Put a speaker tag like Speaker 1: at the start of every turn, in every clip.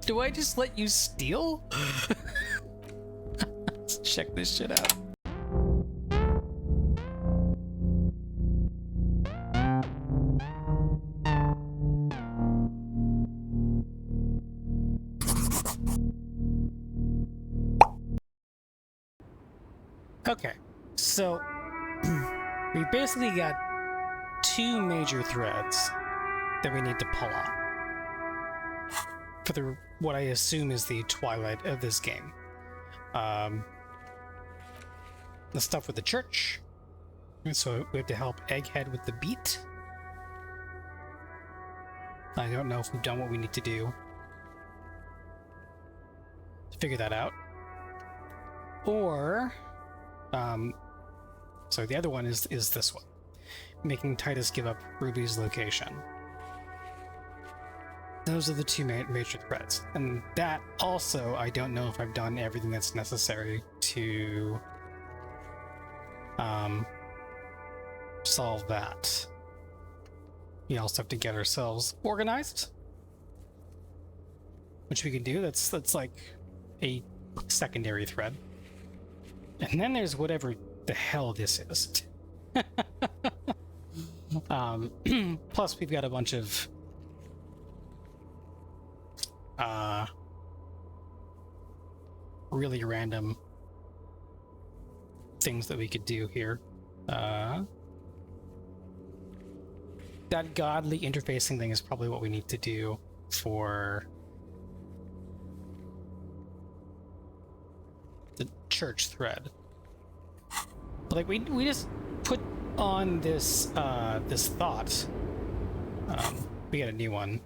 Speaker 1: Do I just let you steal? Let's check this shit out. Okay, so we basically got two major threads that we need to pull off for what I assume is the twilight of this game. The stuff with the church, and so we have to help Egghead with the beat. I don't know if we've done what we need to do to figure that out, or so the other one is this one, making Titus give up Ruby's location. Those are the two major threats, and that also, I don't know if I've done everything that's necessary to solve that. We also have to get ourselves organized, which we can do. That's like a secondary thread. And then there's whatever the hell this is. Plus, we've got a bunch of really random things that we could do here. That godly interfacing thing is probably what we need to do for the church thread. Like we just put on this this thought. We got a new one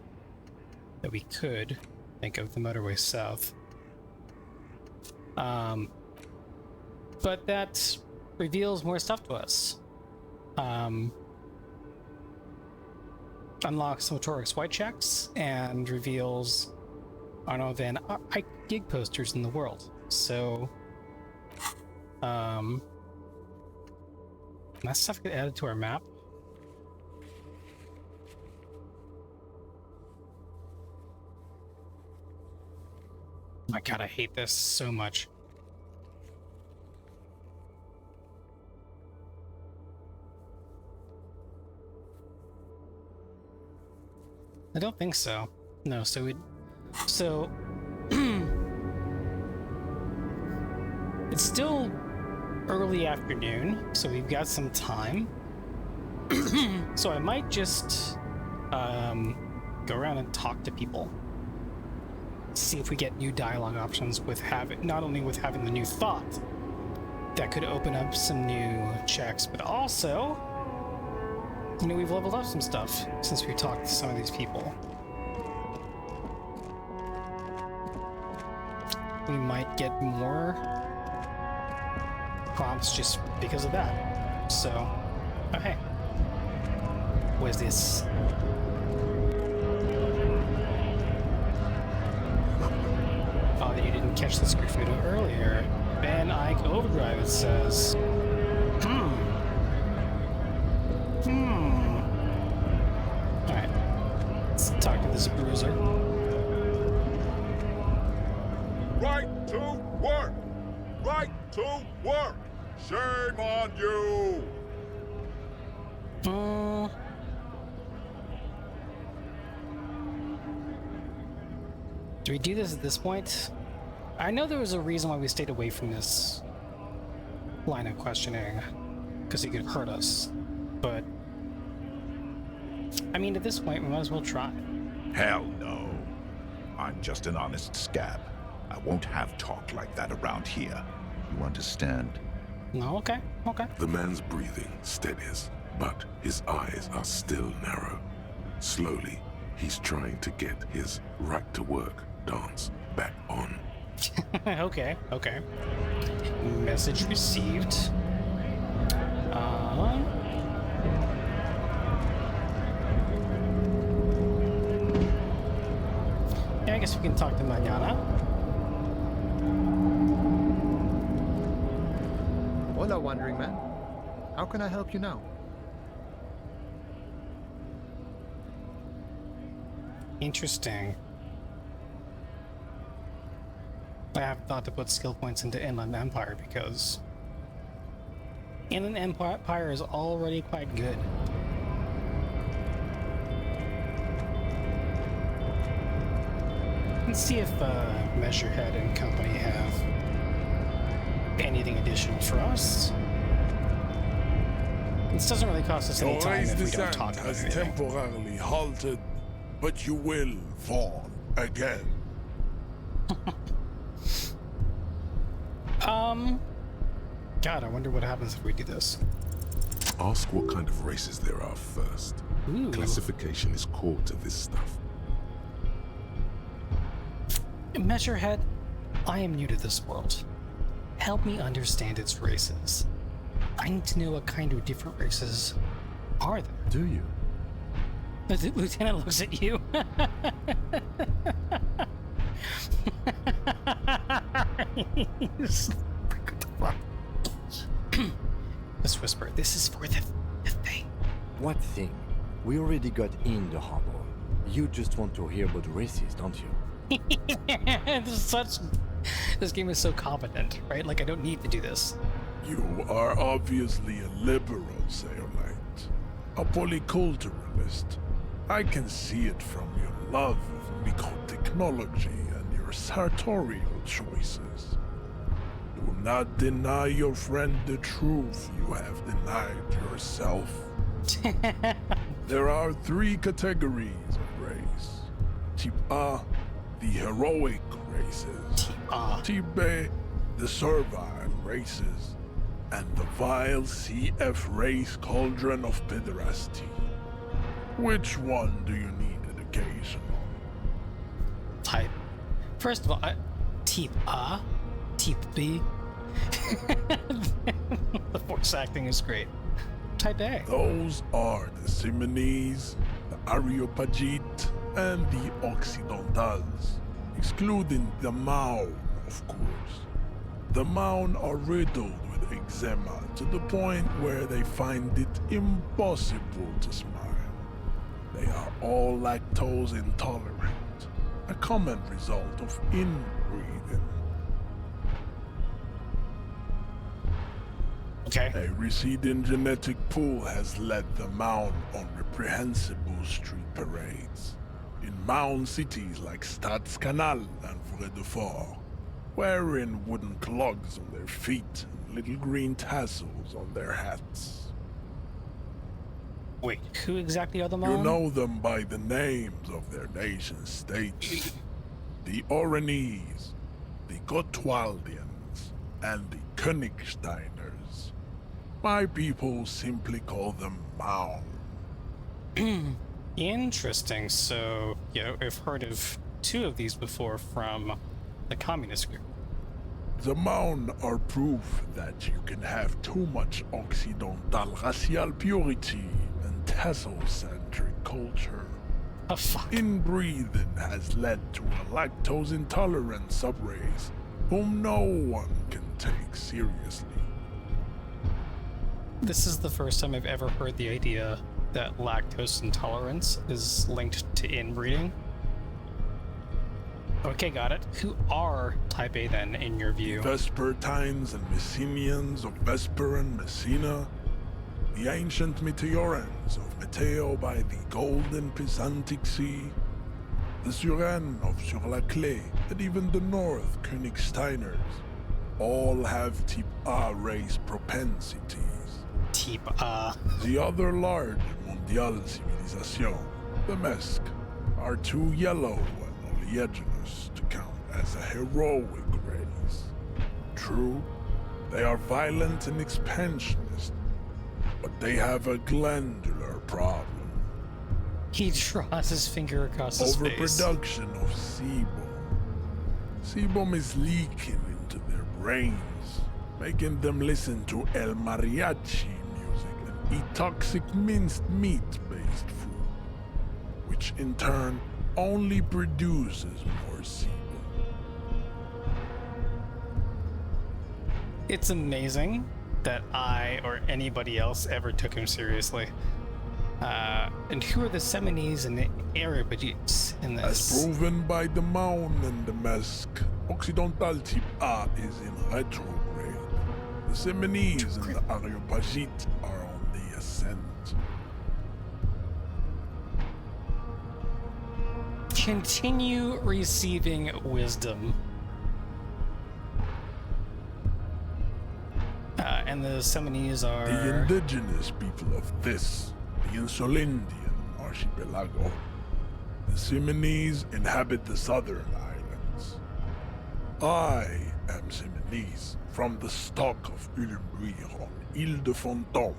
Speaker 1: that we could think of, the motorway south. But that reveals more stuff to us. Unlocks some Torix white checks and reveals Arno Van Eyck gig posters in the world. So that stuff get added to our map. My god, I hate this so much. I don't think so. No, so it's still early afternoon, so we've got some time. So I might just go around and talk to people. See if we get new dialogue options with not only with having the new thought that could open up some new checks, but also, you know, we've leveled up some stuff since we talked to some of these people. We might get more prompts just because of that. So, oh hey, what is this? Oh, that you didn't catch this graffiti earlier. Van Eyck Overdrive, it says. Alright. Let's talk to this bruiser.
Speaker 2: Right to work! Right to work! Shame on you!
Speaker 1: Do we do this at this point? I know there was a reason why we stayed away from this line of questioning, because it could hurt us, but I mean, at this point, we might as well try.
Speaker 2: Hell no. I'm just an honest scab. I won't have talk like that around here. You understand?
Speaker 1: No, okay.
Speaker 3: The man's breathing steadies, but his eyes are still narrow. Slowly, he's trying to get his right-to-work dance back on.
Speaker 1: Okay. Message received. Yeah, I guess we can talk to Mariana.
Speaker 4: Hola, Wandering Man. How can I help you now?
Speaker 1: Interesting. I have thought to put skill points into Inland Empire because Inland Empire is already quite good. Let's see if Measurehead and company have anything additional for us. This doesn't really cost us any
Speaker 5: Your
Speaker 1: time
Speaker 5: race
Speaker 1: if we don't
Speaker 5: descent
Speaker 1: talk about
Speaker 5: has
Speaker 1: anything.
Speaker 5: temporarily halted, but you will fawn again.
Speaker 1: God, I wonder what happens if we do this.
Speaker 3: Ask what kind of races there are first.
Speaker 1: Ooh.
Speaker 3: Classification is core to this stuff.
Speaker 1: Measurehead, I am new to this world. Help me understand its races. I need to know what kind of different races are there.
Speaker 4: Do you?
Speaker 1: The lieutenant looks at you. Let's whisper. This is for the thing.
Speaker 6: What thing? We already got in the harbor. You just want to hear about races, don't you?
Speaker 1: This game is so competent, right? Like I don't need to do this.
Speaker 5: You are obviously a liberal, Zeolite. A polyculturalist. I can see it from your love of microtechnology and your sartorial choices. Do not deny your friend the truth you have denied yourself. There are 3 categories of race. Type A, the heroic races. Type B, the servile races. And the vile CF race cauldron of pederasty. Which one do you need education on?
Speaker 1: Type. First of all, type A, type B. The voice acting is great. Type A.
Speaker 5: Those are the Simonese, the Areopagite, and the Occidentals, excluding the Maun, of course. The Maun are riddled with eczema to the point where they find it impossible to smile. They are all lactose intolerant, a common result of inbreeding.
Speaker 1: Okay.
Speaker 5: A receding genetic pool has led the Maun on reprehensible street parades. In Maun cities like Stadskanal and Vredefort, wearing wooden clogs on their feet and little green tassels on their hats.
Speaker 1: Wait, who exactly are the
Speaker 5: You
Speaker 1: Maun?
Speaker 5: know them by the names of their nation states. The Oranese, the Gotwaldians, and the Königsteiners. My people simply call them Maun.
Speaker 1: Interesting. So, I've heard of 2 of these before from the communist group.
Speaker 5: The Maun are proof that you can have too much Occidental racial purity and tassel-centric culture.
Speaker 1: Oh, fuck.
Speaker 5: Inbreeding has led to a lactose-intolerant subrace whom no one can take seriously.
Speaker 1: This is the first time I've ever heard the idea that lactose intolerance is linked to inbreeding. Okay, got it. Who are Type A then, in your view?
Speaker 5: Vespertines and Messenians of Vesper and Messina, the ancient Meteorans of Meteo by the golden Pisantic Sea, the Suren of Sur-la-Clé, and even the North Königsteiners, all have Type A race propensities.
Speaker 1: Type A.
Speaker 5: The other large Mondial civilization, the Mesk, are too yellow and oleaginous to count as a heroic race. True, they are violent and expansionist, but they have a glandular problem.
Speaker 1: He draws his finger across his face.
Speaker 5: Overproduction of sebum. Sebum is leaking into their brains, making them listen to El Mariachi music and eat toxic minced meat-based food, which in turn only produces more sebum.
Speaker 1: It's amazing that I or anybody else ever took him seriously. And who are the Seminese and the Arabites in
Speaker 5: As
Speaker 1: this?
Speaker 5: proven by the Maun and the Mesk, Occidental type A is in retrograde. The Seminoles and the Areopagites are on the ascent.
Speaker 1: Continue receiving wisdom. And the Seminoles are...
Speaker 5: The indigenous people of this, the Insulindian archipelago. The Seminoles inhabit the southern islands. I am Seminoles, from the stock of Ulmuir on Ile de Fantôme.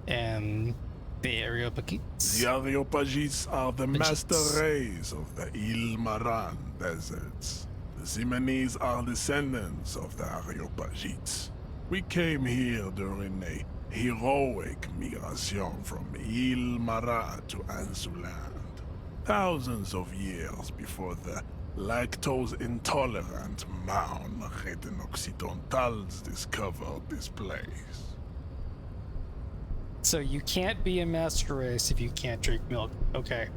Speaker 1: And the Areopagites?
Speaker 5: The Areopagites are the master race of the Ile-Maran deserts. The Seminoles are descendants of the Areopagites. We came here during a heroic migration from Ile-Maran to Ansuland, thousands of years before the lactose-intolerant Maun Reden Occidentals discovered this place.
Speaker 1: So you can't be a master race if you can't drink milk. Okay.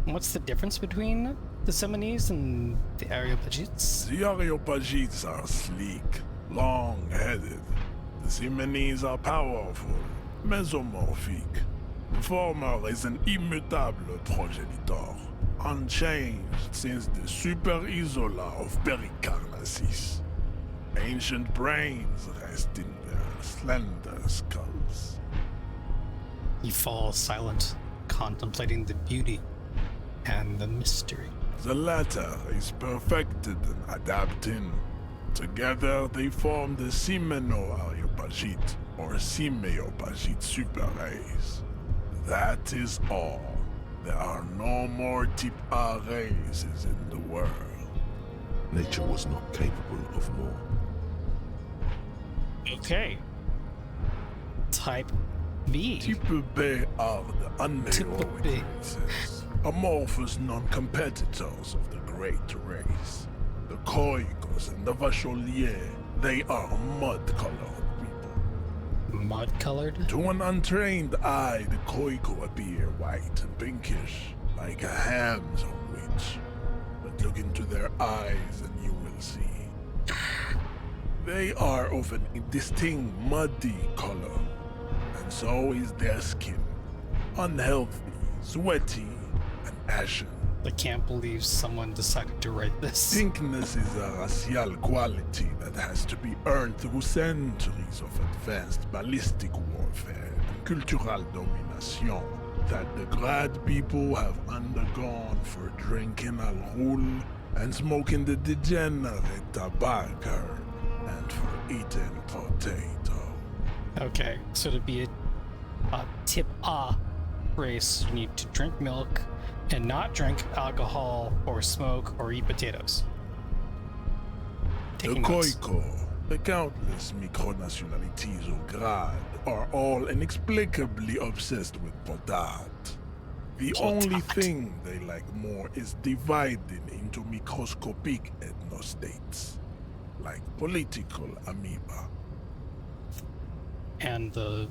Speaker 1: What's the difference between the Seminoles and the Areopagites?
Speaker 5: The Areopagites are sleek, long-headed. The Seminoles are powerful, mesomorphic. The former is an immutable progenitor, unchanged since the Super Isola of Pericarnassus. Ancient brains rest in their slender skulls.
Speaker 1: He falls silent, contemplating the beauty and the mystery.
Speaker 5: The latter is perfected and adapting. Together they form the Semeno-Areopagite, or Simeopagite super race. That is all. There are no more type A races in the world.
Speaker 3: Nature was not capable of more.
Speaker 1: Okay. Type B.
Speaker 5: Type B are the
Speaker 1: Type B.
Speaker 5: unheroic races, amorphous non-competitors of the great race. The Koikos and the Vacholier, they are mud-colored people.
Speaker 1: Mud-colored?
Speaker 5: To an untrained eye, the Koiko appear white and pinkish, like a ham sandwich. But look into their eyes and you will see. They are of an distinct muddy color, and so is their skin. Unhealthy, sweaty, and ashen.
Speaker 1: I can't believe someone decided to write this.
Speaker 5: Pinkness is a racial quality that has to be earned through centuries of advanced ballistic warfare and cultural domination that the Grad people have undergone for drinking alcohol and smoking the degenerate tobacco herb and for eating potato.
Speaker 1: Okay, so to be a type A race, you need to drink milk and not drink alcohol or smoke or eat potatoes.
Speaker 5: The
Speaker 1: Taking notes.
Speaker 5: Koiko, the countless micronationalities of Grad, are all inexplicably obsessed with potat. The only thing they like more is dividing into microscopic ethnostates, like political amoeba.
Speaker 1: And the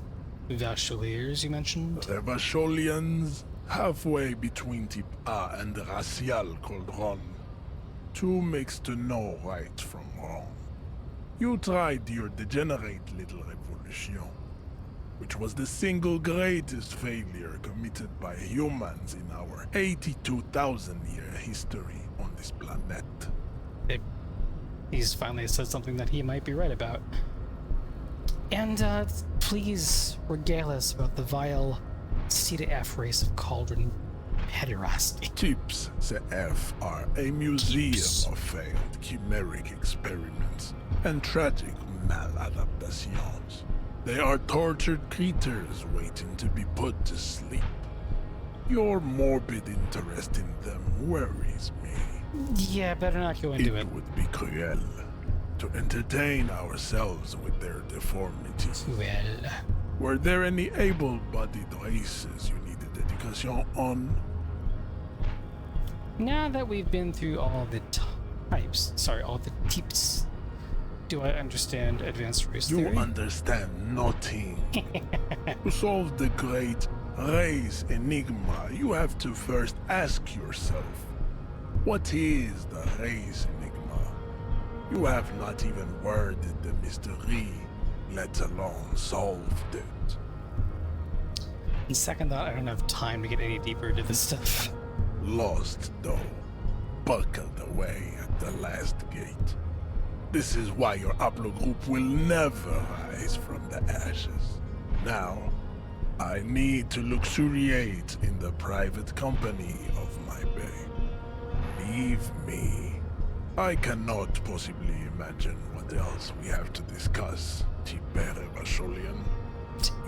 Speaker 1: Vacholiers you mentioned?
Speaker 5: The Vacholians, halfway between type A and the racial Coldron. Two mixed to know right from wrong. You tried your degenerate little revolution, which was the single greatest failure committed by humans in our 82,000-year history on this planet.
Speaker 1: He's finally said something that he might be right about. And please regale us about the vile C to F race of Cauldron pederasty.
Speaker 5: Tips CF are a museum
Speaker 1: Tips.
Speaker 5: of failed chimeric experiments and tragic maladaptations. They are tortured creatures waiting to be put to sleep. Your morbid interest in them worries me.
Speaker 1: Yeah, better not go into it.
Speaker 5: It would be cruel to entertain ourselves with their deformities.
Speaker 1: Well,
Speaker 5: Were there any able-bodied races you needed education on?
Speaker 1: now that we've been through all the all the tips, do I understand advanced race
Speaker 5: You
Speaker 1: theory?
Speaker 5: understand nothing. To solve the great race enigma, you have to first ask yourself, What is the race enigma? You have not even worded the mystery, let alone solved it.
Speaker 1: In second thought, I don't have time to get any deeper into this stuff.
Speaker 5: Lost, though, buckled away at the last gate. This is why your haplogroup will never rise from the ashes. Now, I need to luxuriate in the private company of my bay. Leave me. I cannot possibly imagine what else we have to discuss, Tipere Vasholian.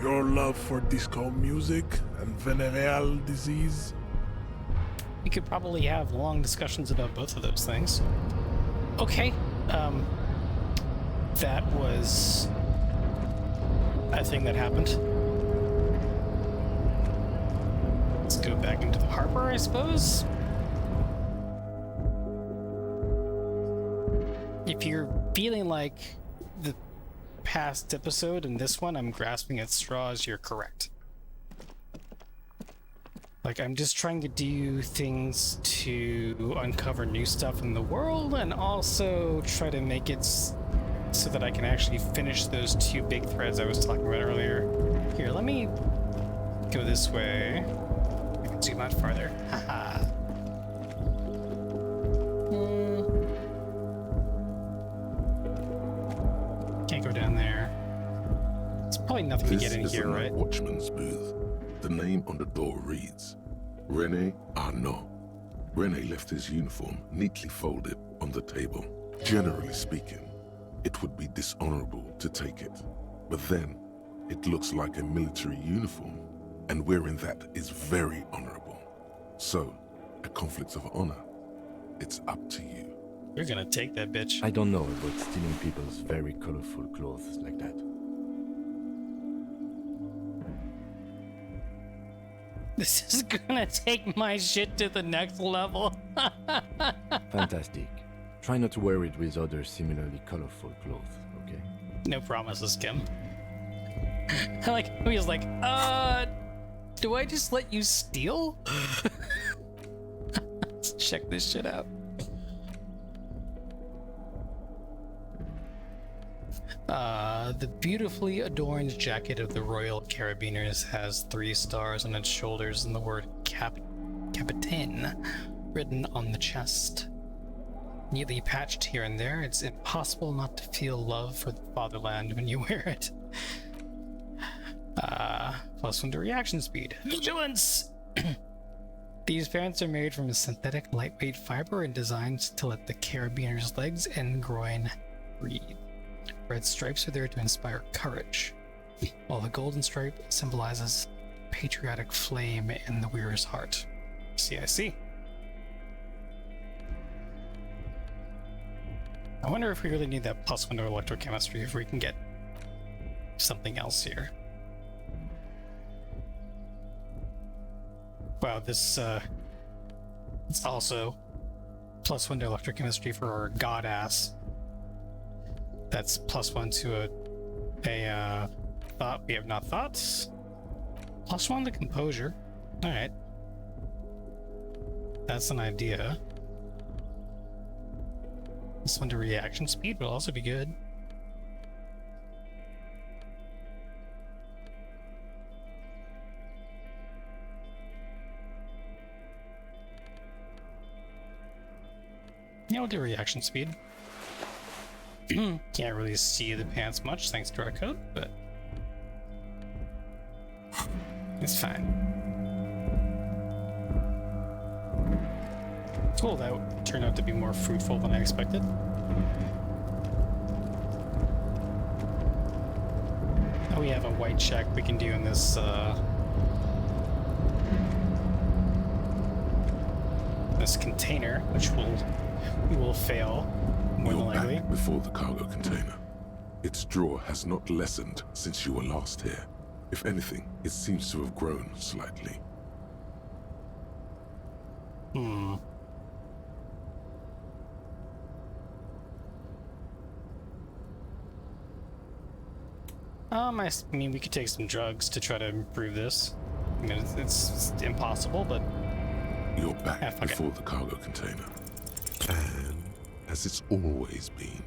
Speaker 5: Your love for disco music and venereal disease?
Speaker 1: We could probably have long discussions about both of those things. Okay, that was a thing that happened. Let's go back into the harbor, I suppose. If you're feeling like the past episode and this one, I'm grasping at straws, you're correct. Like, I'm just trying to do things to uncover new stuff in the world and also try to make it so that I can actually finish those two big threads I was talking about earlier. Here, let me go this way. I can zoom out farther. Haha. Can't go down there. There's probably nothing to get in here, right?
Speaker 3: This is the watchman's booth. The name on the door reads, Rene Arnaud. Rene left his uniform neatly folded on the table. Generally speaking, it would be dishonorable to take it. But then, it looks like a military uniform, and wearing that is very honorable. So, a conflict of honor. It's up to you.
Speaker 1: You're gonna take that bitch.
Speaker 6: I don't know about stealing people's very colorful clothes like that.
Speaker 1: This is gonna take my shit to the next level.
Speaker 6: Fantastic. Try not to wear it with other similarly colorful clothes, okay?
Speaker 1: No promises, Kim. I like how he's like, do I just let you steal? Let's check this shit out. The beautifully adorned jacket of the Royal Carabiners has 3 stars on its shoulders and the word Capitaine written on the chest. Neatly patched here and there, it's impossible not to feel love for the fatherland when you wear it. +1 to reaction speed. Vigilance! These pants are made from a synthetic lightweight fiber and designed to let the Carabiners' legs and groin breathe. Red stripes are there to inspire courage, while the golden stripe symbolizes patriotic flame in the wearer's heart. See, I see. I wonder if we really need that +1 to electrochemistry if we can get something else here. Wow, this, it's also +1 to electrochemistry for our god ass. That's +1 to a thought we have not thoughts. +1 to composure. Alright. That's an idea. +1 to reaction speed will also be good. Yeah, we'll do reaction speed. Can't really see the pants much thanks to our coat, but it's fine. Cool, that turned out to be more fruitful than I expected. Now we have a white check we can do in this this container, which we will fail. More than
Speaker 3: You're
Speaker 1: likely.
Speaker 3: back before the cargo container. Its draw has not lessened since you were last here. If anything, it seems to have grown slightly. I mean, we could take some drugs to try to improve this. I mean, it's impossible, but You're back
Speaker 1: fuck it.
Speaker 3: before the cargo container. And, as it's always been,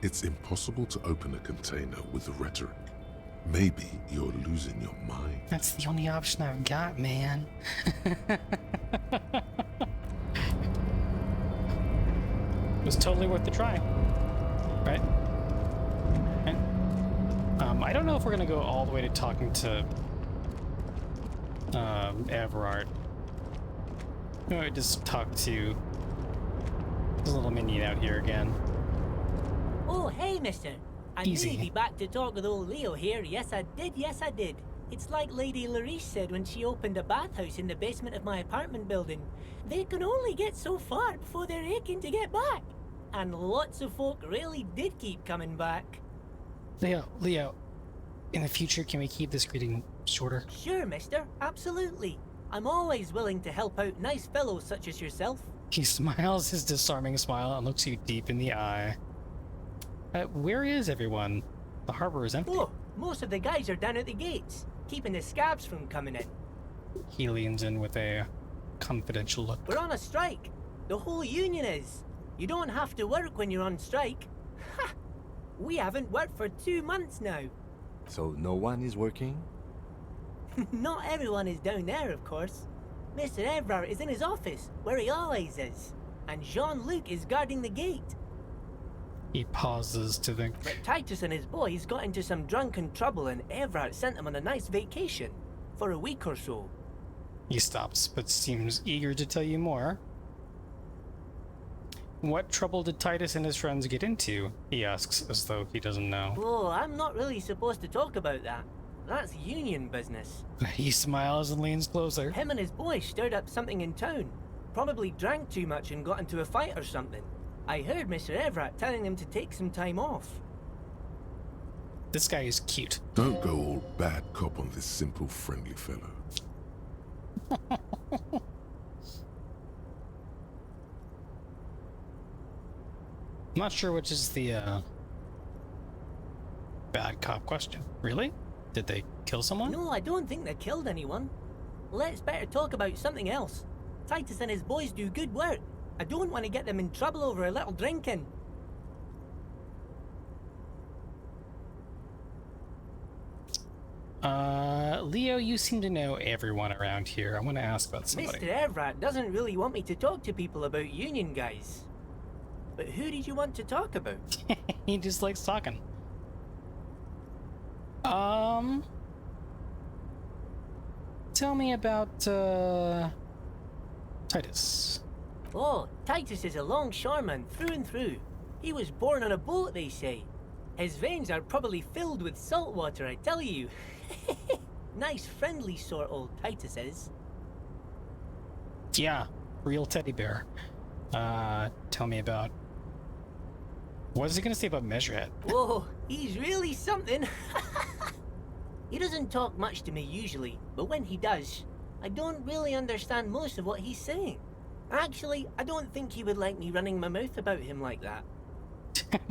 Speaker 3: it's impossible to open a container with rhetoric. Maybe you're losing your mind.
Speaker 1: That's the only option I've got, man. It was totally worth the try. Right? Right? I don't know if we're gonna go all the way to talking to Everard. I'm gonna just talk to this little minion out here again.
Speaker 7: Oh, hey, mister. I
Speaker 1: Easy.
Speaker 7: knew you'd be back to talk with old Leo here. Yes, I did. It's like Lady Larice said when she opened a bathhouse in the basement of my apartment building. They can only get so far before they're aching to get back. And lots of folk really did keep coming back.
Speaker 1: Leo, in the future, can we keep this greeting shorter?
Speaker 7: Sure, mister. Absolutely. I'm always willing to help out nice fellows such as yourself.
Speaker 1: He smiles his disarming smile and looks you deep in the eye. Where is everyone? The harbor is empty.
Speaker 7: Oh, most of the guys are down at the gates, keeping the scabs from coming in.
Speaker 1: He leans in with a confidential look.
Speaker 7: We're on a strike. The whole union is. You don't have to work when you're on strike. Ha! We haven't worked for 2 months now.
Speaker 6: So no one is working?
Speaker 7: Not everyone is down there, of course. Mr. Everard is in his office, where he always is. And Jean-Luc is guarding the gate.
Speaker 1: He pauses to think.
Speaker 7: But Titus and his boys got into some drunken trouble and Everard sent them on a nice vacation. For a week or so.
Speaker 1: He stops, but seems eager to tell you more. What trouble did Titus and his friends get into? He asks, as though he doesn't know.
Speaker 7: Oh, I'm not really supposed to talk about that. That's union business.
Speaker 1: He smiles and leans closer.
Speaker 7: Him and his boys stirred up something in town. Probably drank too much and got into a fight or something. I heard Mr. Everett telling them to take some time off.
Speaker 1: This guy is cute.
Speaker 3: Don't go all bad cop on this simple, friendly fellow.
Speaker 1: I'm not sure which is the bad cop question. Really? Did they kill someone?
Speaker 7: No, I don't think they killed anyone. Let's better talk about something else. Titus and his boys do good work. I don't want to get them in trouble over a little drinking.
Speaker 1: Leo, you seem to know everyone around here. I want to ask about somebody.
Speaker 7: Mr. Everett doesn't really want me to talk to people about union guys. But who did you want to talk about?
Speaker 1: He just likes talking. Tell me about, Titus.
Speaker 7: Oh, Titus is a longshoreman through and through. He was born on a boat, they say. His veins are probably filled with salt water, I tell you. Nice, friendly sort, old Titus is.
Speaker 1: Yeah, real teddy bear. Tell me about... What is he gonna say about Measurehead?
Speaker 7: Whoa, he's really something. He doesn't talk much to me usually, but when he does, I don't really understand most of what he's saying. Actually, I don't think he would like me running my mouth about him like that.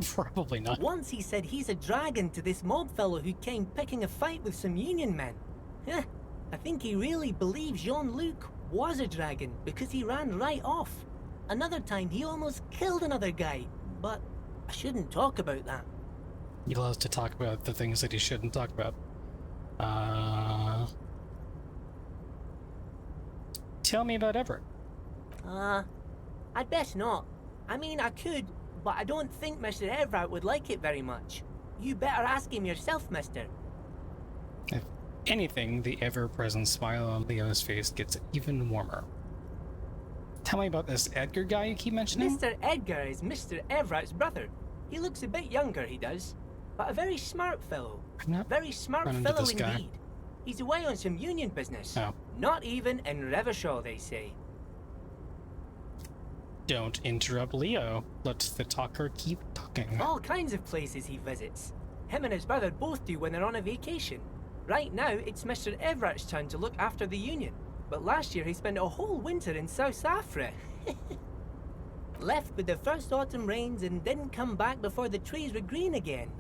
Speaker 1: Probably not.
Speaker 7: Once he said he's a dragon to this mob fellow who came picking a fight with some union men. I think he really believes Jean-Luc was a dragon because he ran right off. Another time he almost killed another guy, but I shouldn't talk about that.
Speaker 1: He loves to talk about the things that he shouldn't talk about. Tell me about Everett.
Speaker 7: I'd best not. I mean, I could, but I don't think Mr. Everett would like it very much. You better ask him yourself, mister.
Speaker 1: If anything, the ever-present smile on Leo's face gets even warmer. Tell me about this Edgar guy you keep mentioning.
Speaker 7: Mr. Edgar is Mr. Everett's brother. He looks a bit younger, he does, but a very smart fellow.
Speaker 1: I'm not
Speaker 7: Very smart
Speaker 1: run into
Speaker 7: fellow
Speaker 1: this guy.
Speaker 7: indeed. He's away on some union business.
Speaker 1: Oh.
Speaker 7: Not even in Revershaw, they say.
Speaker 1: Don't interrupt Leo. Let the talker keep talking.
Speaker 7: All kinds of places he visits. Him and his brother both do when they're on a vacation. Right now, it's Mr. Everett's turn to look after the union. But last year he spent a whole winter in South Africa. Left with the first autumn rains and didn't come back before the trees were green again.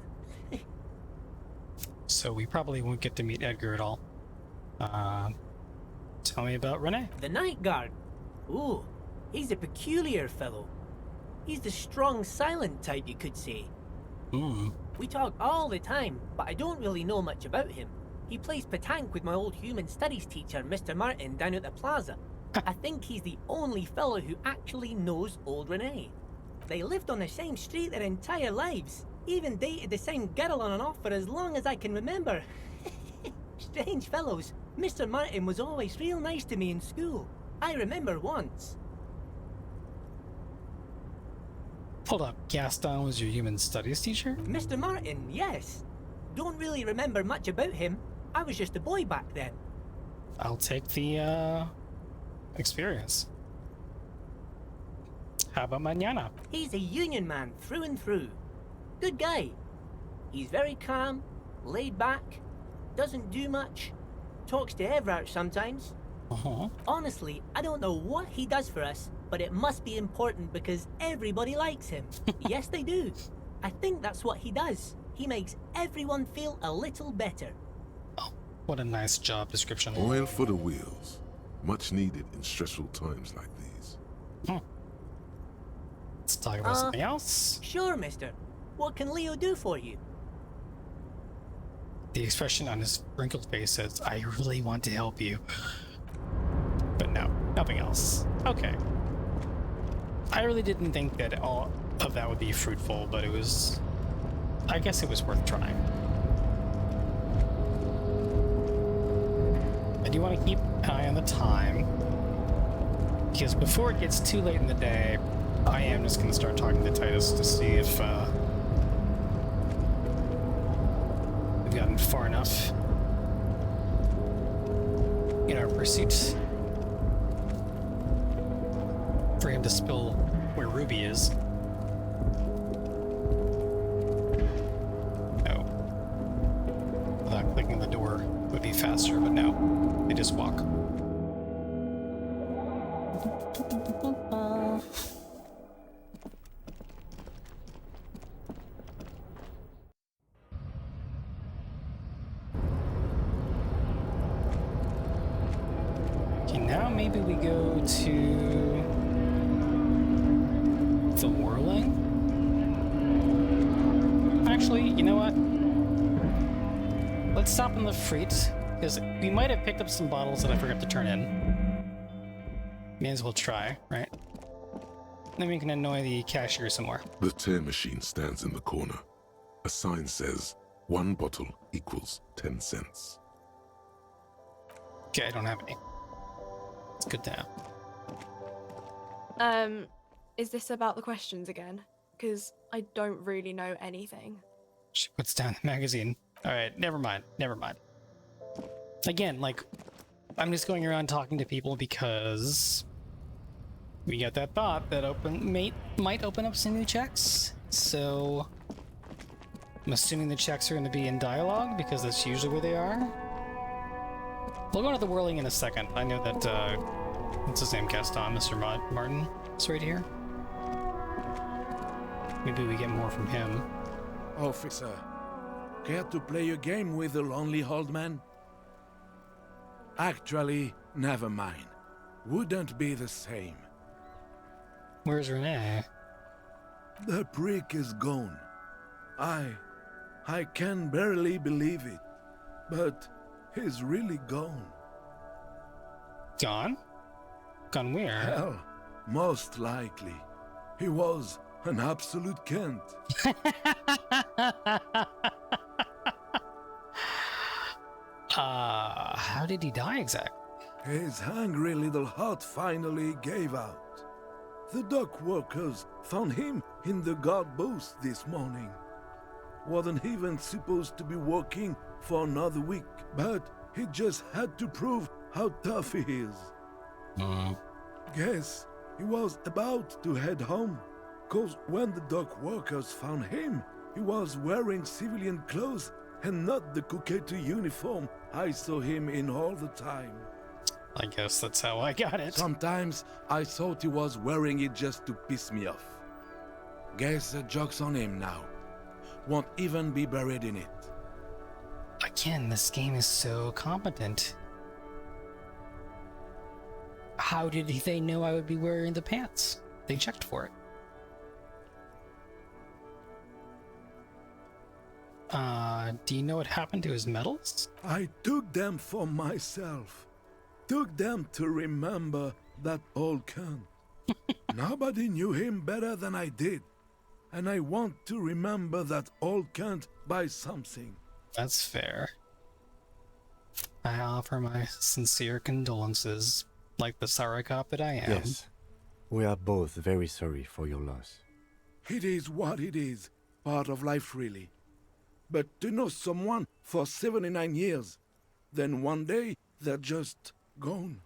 Speaker 1: So we probably won't get to meet Edgar at all. Tell me about Rene.
Speaker 7: The night guard. Ooh, he's a peculiar fellow. He's the strong, silent type, you could say.
Speaker 1: Hmm.
Speaker 7: We talk all the time, but I don't really know much about him. He plays petanque with my old human studies teacher, Mr. Martin, down at the plaza. I think he's the only fellow who actually knows old Rene. They lived on the same street their entire lives, even dated the same girl on and off for as long as I can remember. Strange fellows. Mr. Martin was always real nice to me in school. I remember once.
Speaker 1: Hold up, Gaston was your human studies teacher?
Speaker 7: Mr. Martin, yes. Don't really remember much about him. I was just a boy back then.
Speaker 1: I'll take the, experience. How about Mañana?
Speaker 7: He's a union man through and through. Good guy. He's very calm, laid back, doesn't do much, talks to Everard sometimes.
Speaker 1: Uh-huh.
Speaker 7: Honestly, I don't know what he does for us, but it must be important because everybody likes him. Yes, they do. I think that's what he does. He makes everyone feel a little better.
Speaker 1: Oh, what a nice job description.
Speaker 3: Oil for the wheels. Much needed in stressful times like these.
Speaker 1: Let's talk about something else.
Speaker 7: Sure, mister. What can Leo do for you?
Speaker 1: The expression on his wrinkled face says, I really want to help you. But no, nothing else. Okay. I really didn't think that all of that would be fruitful, but it was... I guess it was worth trying. I do want to keep an eye on the time, because before it gets too late in the day, I am just going to start talking to Titus to see if we've gotten far enough in our pursuit for him to spill where Ruby is. No. Without clicking the door would be faster, but no. They just walk. Okay, now maybe we go to the Whirling. Actually, you know what? Let's stop in the freight, because we might have picked up some bottles that I forgot to turn in. May as well try, right? Then we can annoy the cashier some more.
Speaker 3: The tear machine stands in the corner. A sign says, 1 bottle equals 10 cents.
Speaker 1: Okay, I don't have any. It's good to have.
Speaker 8: Is this about the questions again? Because I don't really know anything.
Speaker 1: She puts down the magazine. Alright, never mind. Never mind. Again, like, I'm just going around talking to people because we got that thought that might open up some new checks. So I'm assuming the checks are going to be in dialogue because that's usually where they are. We'll go into the Whirling in a second. I know that, what's his name, Gaston, Mr. Martin is right here. Maybe we get more from him.
Speaker 9: Officer, care to play a game with the lonely old man? Actually, never mind. Wouldn't be the same.
Speaker 1: Where's Rene?
Speaker 9: The prick is gone. I can barely believe it, but he's really gone.
Speaker 1: Gone? Gone where?
Speaker 9: Hell, most likely. He was an absolute Kent.
Speaker 1: How did he die exactly?
Speaker 9: His hungry little heart finally gave out. The dock workers found him in the guard booth this morning. Wasn't even supposed to be working for another week, but he just had to prove how tough he is. Guess he was about to head home, cause when the dock workers found him, he was wearing civilian clothes and not the Kuketu uniform I saw him in all the time.
Speaker 1: I guess that's how I got it.
Speaker 9: Sometimes I thought he was wearing it just to piss me off. Guess the joke's on him now. Won't even be buried in it.
Speaker 1: Again, this game is so competent. How did they know I would be wearing the pants? They checked for it. Do you know what happened to his medals?
Speaker 9: I took them for myself. Took them to remember that old cunt. Nobody knew him better than I did. And I want to remember that old cunt by something.
Speaker 1: That's fair. I offer my sincere condolences, like the sorry cop that I am.
Speaker 6: Yes, we are both very sorry for your loss.
Speaker 9: It is what it is. Part of life, really. But to know someone for 79 years, then one day they're just gone.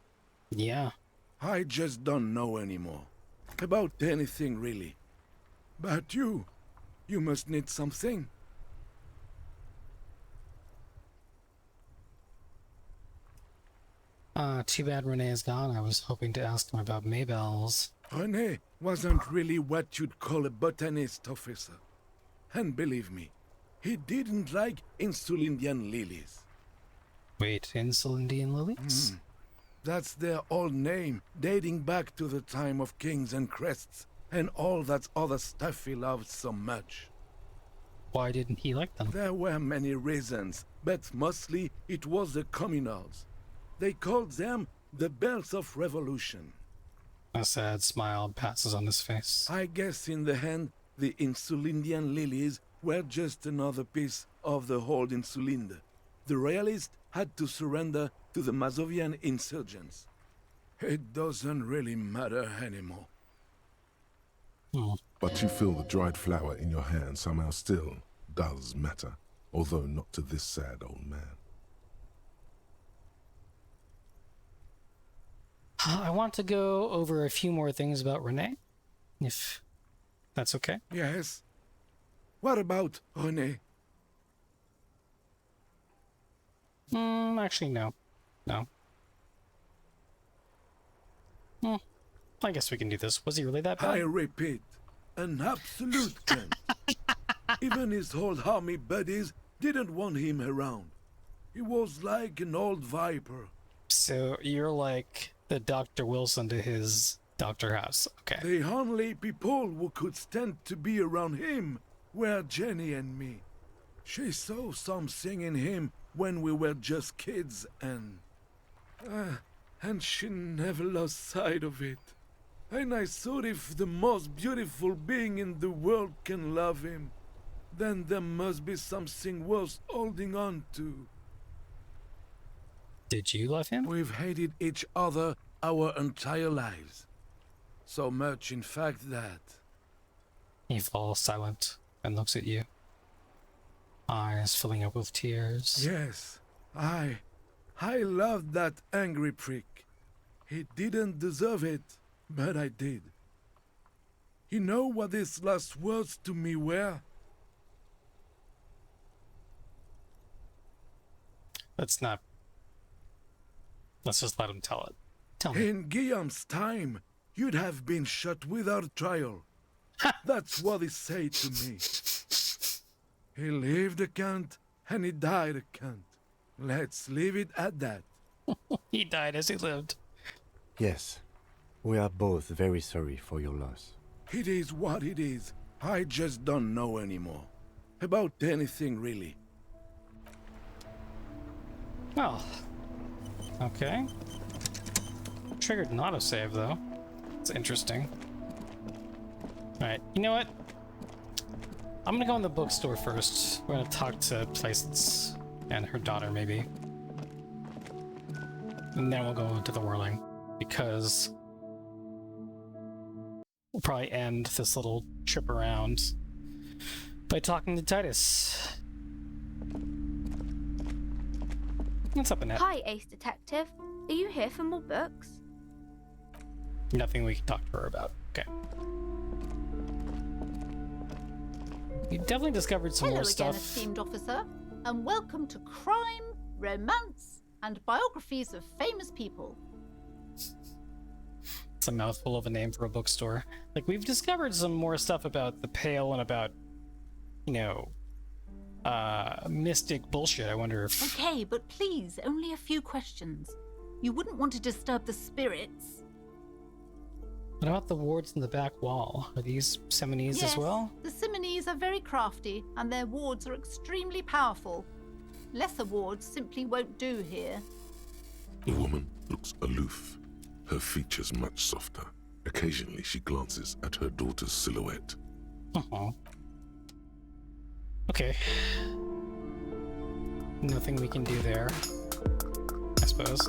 Speaker 1: Yeah.
Speaker 9: I just don't know anymore. About anything, really. But you must need something.
Speaker 1: Too bad Rene is gone. I was hoping to ask him about Maybells.
Speaker 9: Rene wasn't really what you'd call a botanist, officer. And believe me, he didn't like Insulindian lilies.
Speaker 1: Wait, Insulindian lilies?
Speaker 9: That's their old name, dating back to the time of kings and crests, and all that other stuff he loved so much.
Speaker 1: Why didn't he like them?
Speaker 9: There were many reasons, but mostly it was the communals. They called them the Bells of Revolution.
Speaker 1: A sad smile passes on his face.
Speaker 9: I guess in the end, the Insulindian lilies were just another piece of the whole Insulinde. The royalists had to surrender to the Mazovian insurgents. It doesn't really matter anymore.
Speaker 3: But you feel the dried flower in your hand somehow still does matter, although not to this sad old man.
Speaker 1: I want to go over a few more things about Rene, if that's okay.
Speaker 9: Yes? What about Rene?
Speaker 1: Actually, no. No. I guess we can do this. Was he really that bad?
Speaker 9: I repeat, an absolute cunt. Even his old army buddies didn't want him around. He was like an old viper.
Speaker 1: So you're like the Dr. Wilson to his Dr. House. Okay.
Speaker 9: The only people who could stand to be around him were Jenny and me. She saw something in him when we were just kids, and she never lost sight of it. And I thought if the most beautiful being in the world can love him, then there must be something worth holding on to.
Speaker 1: Did you love him?
Speaker 9: We've hated each other our entire lives. So much, in fact, that...
Speaker 1: He falls silent and looks at you. Eyes filling up with tears.
Speaker 9: Yes, I loved that angry prick. He didn't deserve it, but I did. You know what his last words to me were?
Speaker 1: Let's just let him tell it. Tell me.
Speaker 9: In Guillaume's time, you'd have been shot without trial. That's what he said to me. He lived a cunt, and he died a cunt. Let's leave it at that.
Speaker 1: He died as he lived.
Speaker 6: Yes, we are both very sorry for your loss.
Speaker 9: It is what it is. I just don't know anymore. About anything, really.
Speaker 1: Well, okay. Triggered an autosave, though. It's interesting. Alright, you know what? I'm gonna go in the bookstore first. We're gonna talk to Placence and her daughter, maybe. And then we'll go into the whirling, because we'll probably end this little trip around by talking to Titus. What's up, Annette?
Speaker 10: Hi, Ace Detective. Are you here for more books?
Speaker 1: Nothing we can talk to her about. Okay. You definitely discovered some
Speaker 11: Hello
Speaker 1: more
Speaker 11: again,
Speaker 1: stuff.
Speaker 11: esteemed officer, and welcome to Crime, Romance, and Biographies of Famous People.
Speaker 1: It's a mouthful of a name for a bookstore. Like, we've discovered some more stuff about the Pale and about, you know, mystic bullshit. I wonder if...
Speaker 11: Okay, but please, only a few questions. You wouldn't want to disturb the spirits.
Speaker 1: What about the wards in the back wall? Are these Seminese
Speaker 11: Yes,
Speaker 1: as well?
Speaker 11: the Zelbinians are very crafty, and their wards are extremely powerful. Lesser wards simply won't do here.
Speaker 3: The woman looks aloof, her features much softer. Occasionally she glances at her daughter's silhouette.
Speaker 1: Okay. Nothing we can do there, I suppose.